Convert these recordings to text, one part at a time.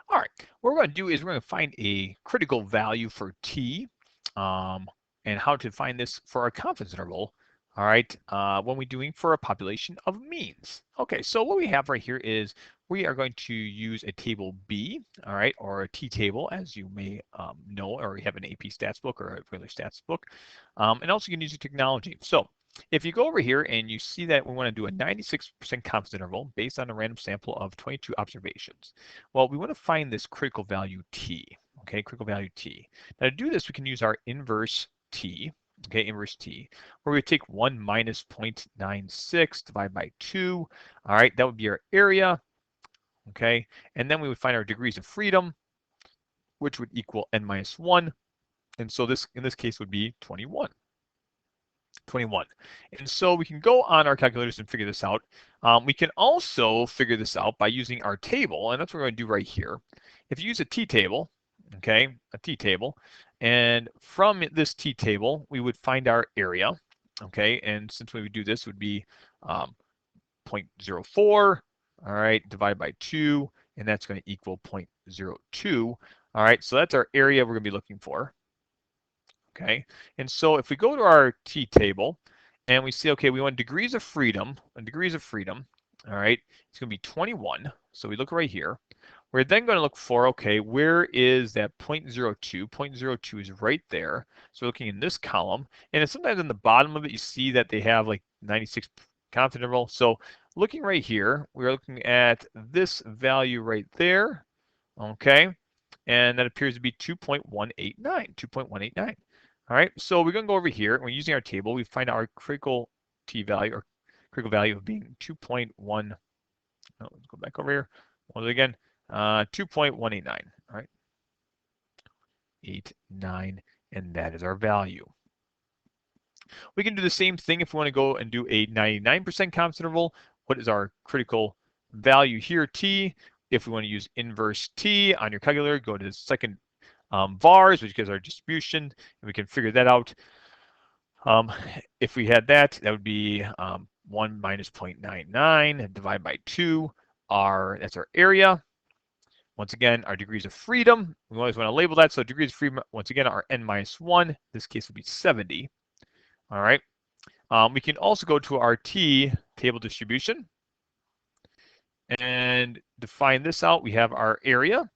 All right, what we're going to do is we're going to find a critical value for t, um, and how to find this for our confidence interval. All right, when we're doing for a population of means. Okay, so what we have right here is we are going to use a table B, all right, or a T table, as you may know, or you have an AP stats book or a regular stats book, and also you can use your technology. So if you go over here and you see that we want to do a 96% confidence interval based on a random sample of 22 observations. Well, we want to find this critical value t, okay, critical value t. Now to do this, we can use our inverse t, okay, inverse t, where we take 1 minus 0.96 divided by 2. All right, that would be our area, okay, and then we would find our degrees of freedom, which would equal n minus 1, and so this, in this case, would be 21. 21. And so we can go on our calculators and figure this out. We can also figure this out by using our table, and that's what we're going to do right here. If you use a t-table, okay, a t-table, and from this t-table, we would find our area, okay, and since we would do this, it would be 0.04, all right, divided by 2, and that's going to equal 0.02. All right, so that's our area we're going to be looking for. Okay, and so if we go to our t table and we see, okay, we want degrees of freedom, all right, it's going to be 21. So we look right here. We're then going to look for, okay, where is that 0.02? 0.02 is right there. So we're looking in this column, and sometimes in the bottom of it, you see that they have like 96 confidence interval. So looking right here, we're looking at this value right there, okay, and that appears to be 2.189, 2.189. All right, so we're going to go over here. We're using our table. We find our critical t value, or critical value of being 2.1. Oh, let's go back over here. Once again, 2.189. All right, 89, and that is our value. We can do the same thing if we want to go and do a 99% confidence interval. What is our critical value here, t? If we want to use inverse t on your calculator, go to the second vars, which gives our distribution, and we can figure that out. If we had that, that would be 1 minus 0.99 and divide by 2. That's our area. Once again, our degrees of freedom, we always want to label that. So degrees of freedom, once again, are n minus 1. In this case would be 70. All right. We can also go to our t table distribution. And to find this out, we have our area,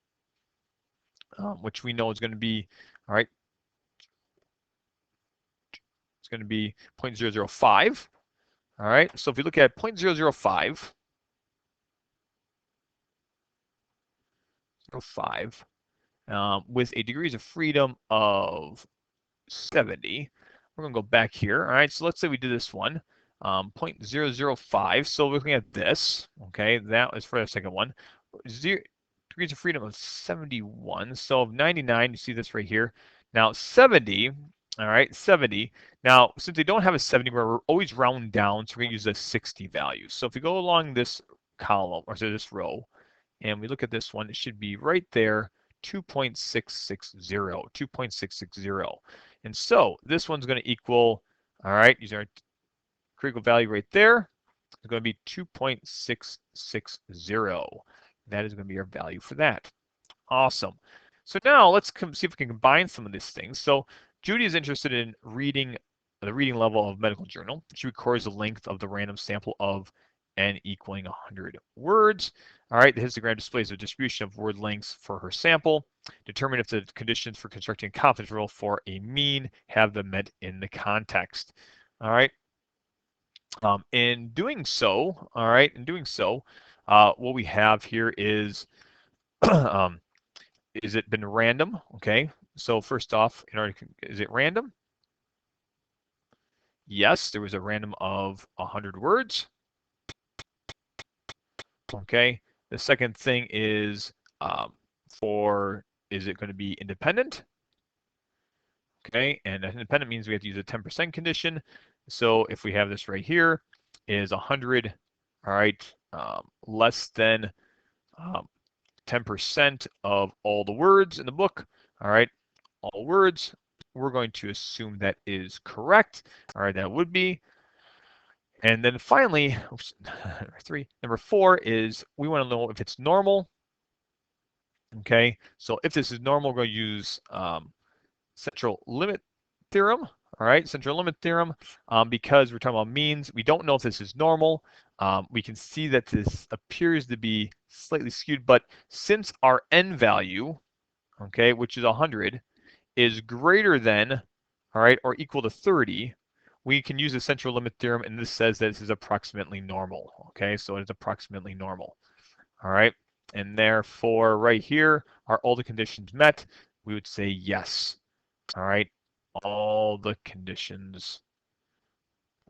which we know is going to be, all right, it's going to be 0.005. All right, so if we look at 0.005, 05, with a degrees of freedom of 70, we're going to go back here. All right, so let's say we do this one, 0.005. So looking at this, okay, that was for the second one. Degrees of freedom of 71. So of 99, you see this right here. Now 70, all right, 70. Now, since they don't have a 70, we're always round down, so we're going to use a 60 value. So if we go along this column, or so this row, and we look at this one, it should be right there, 2.660, 2.660. And so this one's going to equal, all right, using our critical value right there, it's going to be 2.660. That is going to be our value for that. Awesome. So now let's see if we can combine some of these things. So Judy is interested in reading the reading level of medical journal. She records the length of the random sample of n equaling 100 words. All right, the histogram displays the distribution of word lengths for her sample. Determine if the conditions for constructing a confidence interval for a mean have been met in the context. All right. In doing so, all right, what we have here is, is it been random? Okay, so first off, is it random? Yes, there was a random of 100 words. Okay, the second thing is, is it going to be independent? Okay, and independent means we have to use a 10% condition. So if we have this right here, is 100, all right, less than 10% of all the words in the book, all right, all words, we're going to assume that is correct. All right, that would be. And then finally, oops, number 4 is we want to know if it's normal. Okay, so if this is normal, we're going to use central limit theorem. All right, central limit theorem, because we're talking about means. We don't know if this is normal. We can see that this appears to be slightly skewed, but since our n value, okay, which is 100, is greater than, all right, or equal to 30, we can use the central limit theorem, and this says that this is approximately normal. Okay, so it's approximately normal. All right, and therefore right here, are all the conditions met? We would say yes. All right, all the conditions,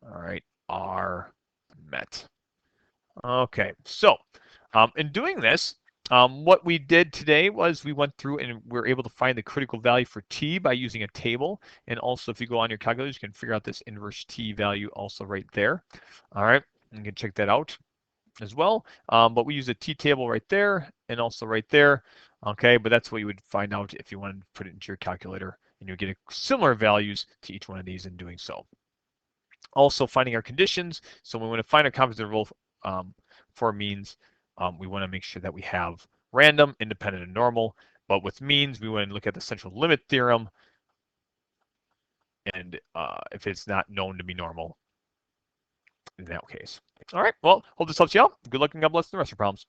all right, are met. Okay, so in doing this, what we did today was we went through and we were able to find the critical value for t by using a table. And also, if you go on your calculator, you can figure out this inverse t value also right there. All right, you can check that out as well. But we use a t table right there and also right there. Okay, but that's what you would find out if you wanted to put it into your calculator, and you get similar values to each one of these in doing so. Also finding our conditions. So when we want to find a confidence interval for means, we want to make sure that we have random, independent, and normal. But with means, we want to look at the central limit theorem. And if it's not known to be normal, in that case. All right, well, hope this helps you out. Good luck and God bless the rest of your problems.